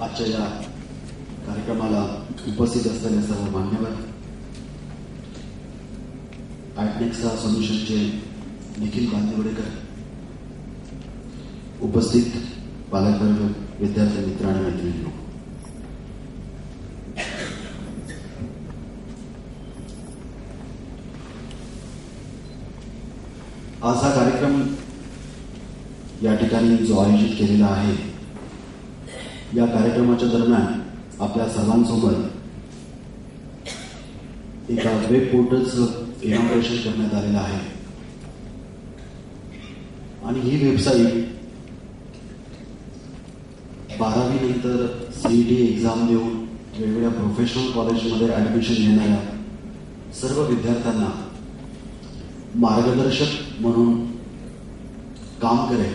आजच्या या कार्यक्रमाला उपस्थित असलेले सर्व मान्यवर, आर्टनेक्सा सोल्युशनचे निखिल बांदिवडेकर, उपस्थित पालकवर्ग, विद्यार्थी मित्र आणि मैत्रिणींनो, आज हा कार्यक्रम या ठिकाणी जो आयोजित केलेला आहे, या कार्यक्रमाच्या दरम्यान आपल्या सर्वांसोबत एका वेब पोर्टलचं इनॉग्रेशन करण्यात आलेलं आहे. आणि ही वेबसाईट 12वी नंतर CET एक्झाम देऊन वेगवेगळ्या प्रोफेशनल कॉलेजमध्ये ऍडमिशन घेणाऱ्या सर्व विद्यार्थ्यांना मार्गदर्शक म्हणून काम करेल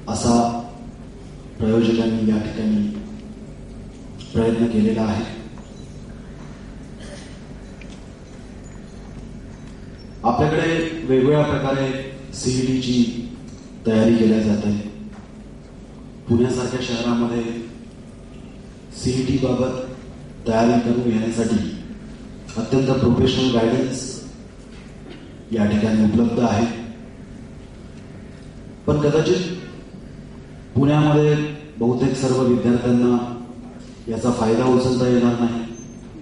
असा प्रयोजकांनी या ठिकाणी प्रयत्न केलेला आहे. आपल्याकडे वेगवेगळ्या प्रकारे CETची तयारी केली जाते. पुण्यासारख्या शहरामध्ये CET बाबत तयारी करून घेण्यासाठी अत्यंत प्रोफेशनल गायडन्स या ठिकाणी उपलब्ध आहे. पण कदाचित पुण्यामध्ये बहुतेक सर्व विद्यार्थ्यांना याचा फायदा उचलता येणार नाही,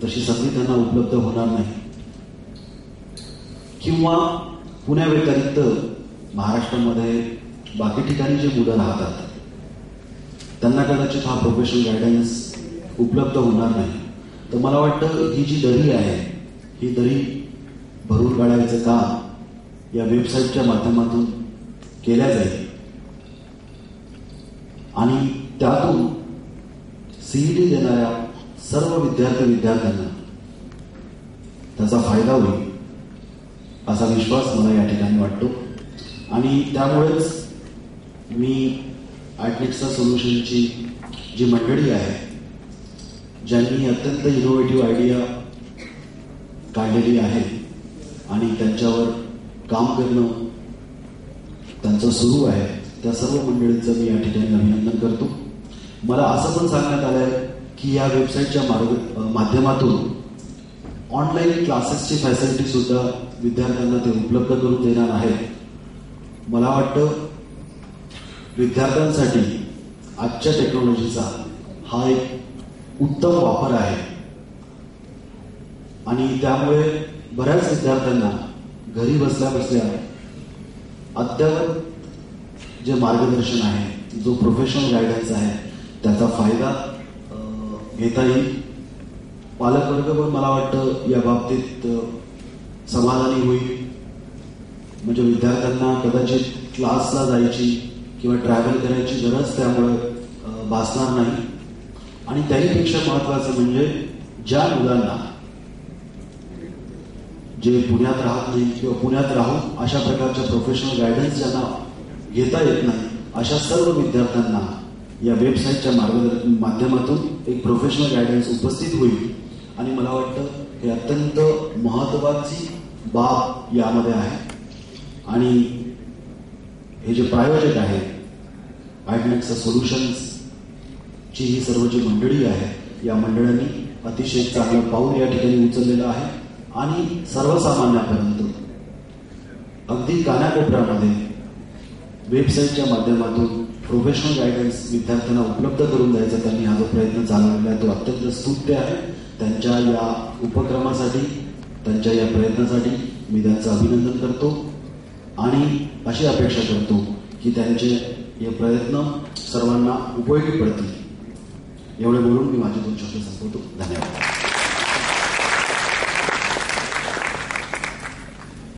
तशी संधी त्यांना उपलब्ध होणार नाही, किंवा पुण्या व्यतिरिक्त महाराष्ट्रामध्ये बाकी ठिकाणी जे मुलं राहतात त्यांना कदाचित हा प्रोफेशनल गायडन्स उपलब्ध होणार नाही. तर मला वाटतं ही जी दरी आहे, ही दरी भरून काढायचं काम या वेबसाईटच्या माध्यमातून केल्या जाईल आणि त्यातून CET देणाऱ्या सर्व विद्यार्थ्यांना त्याचा फायदा होईल असा विश्वास मला या ठिकाणी वाटतो. आणि त्यामुळेच मी आर्टनेक्सा सोल्युशनची जी मंडळी आहे, ज्यांनी अत्यंत इनोव्हेटिव्ह आयडिया काढलेली आहे आणि त्यांच्यावर काम करणं त्यांचं सुरू आहे, त्या सर्व मंडळींचं मी या ठिकाणी अभिनंदन करतो. मला असं पण सांगण्यात आलंय की या वेबसाईटच्या माध्यमातून ऑनलाईन क्लासेसची फॅसिलिटी सुद्धा विद्यार्थ्यांना ते उपलब्ध करून देणार आहेत. मला वाटतं विद्यार्थ्यांसाठी आजच्या टेक्नॉलॉजीचा हा एक उत्तम वापर आहे आणि त्यामुळे बऱ्याच विद्यार्थ्यांना घरी बसल्या बसल्या अद्ययावत जे मार्गदर्शन आहे, जो प्रोफेशनल गायडन्स आहे, त्याचा फायदा घेता येईल. पालकवर्ग पण मला वाटतं या बाबतीत समाधानी होईल. म्हणजे विद्यार्थ्यांना कदाचित क्लासला जायची किंवा ट्रॅव्हल करायची गरज त्यामुळे भासणार नाही. आणि त्याहीपेक्षा महत्वाचं म्हणजे ज्या मुलांना जे पुण्यात राहत नाही किंवा पुण्यात राहून अशा प्रकारच्या प्रोफेशनल गायडन्स ज्यांना घेता येत नाही, अशा सर्व विद्यार्थ्यांना या वेबसाईटच्या माध्यमातून एक प्रोफेशनल गायडन्स उपस्थित होईल. आणि मला वाटतं हे अत्यंत महत्वाची बाब यामध्ये आहे. आणि हे जे प्रायोजक आहे, आर्टनेक्सा सोल्युशन्सची ही सर्व जी मंडळी आहे, या मंडळांनी अतिशय चांगलं पाऊल या ठिकाणी उचललेलं आहे आणि सर्वसामान्यांपर्यंत अगदी कानाकोपऱ्यामध्ये वेबसाईटच्या माध्यमातून प्रोफेशनल गायडन्स विद्यार्थ्यांना उपलब्ध करून द्यायचा त्यांनी हा जो प्रयत्न चालवलेला आहे, तो अत्यंत स्तुत्य आहे. त्यांच्या या उपक्रमासाठी, त्यांच्या या प्रयत्नासाठी मी त्यांचं अभिनंदन करतो आणि अशी अपेक्षा करतो की त्यांचे हे प्रयत्न सर्वांना उपयोगी पडतील. एवढे बोलून मी माझे 2 शब्द संपवतो. धन्यवाद.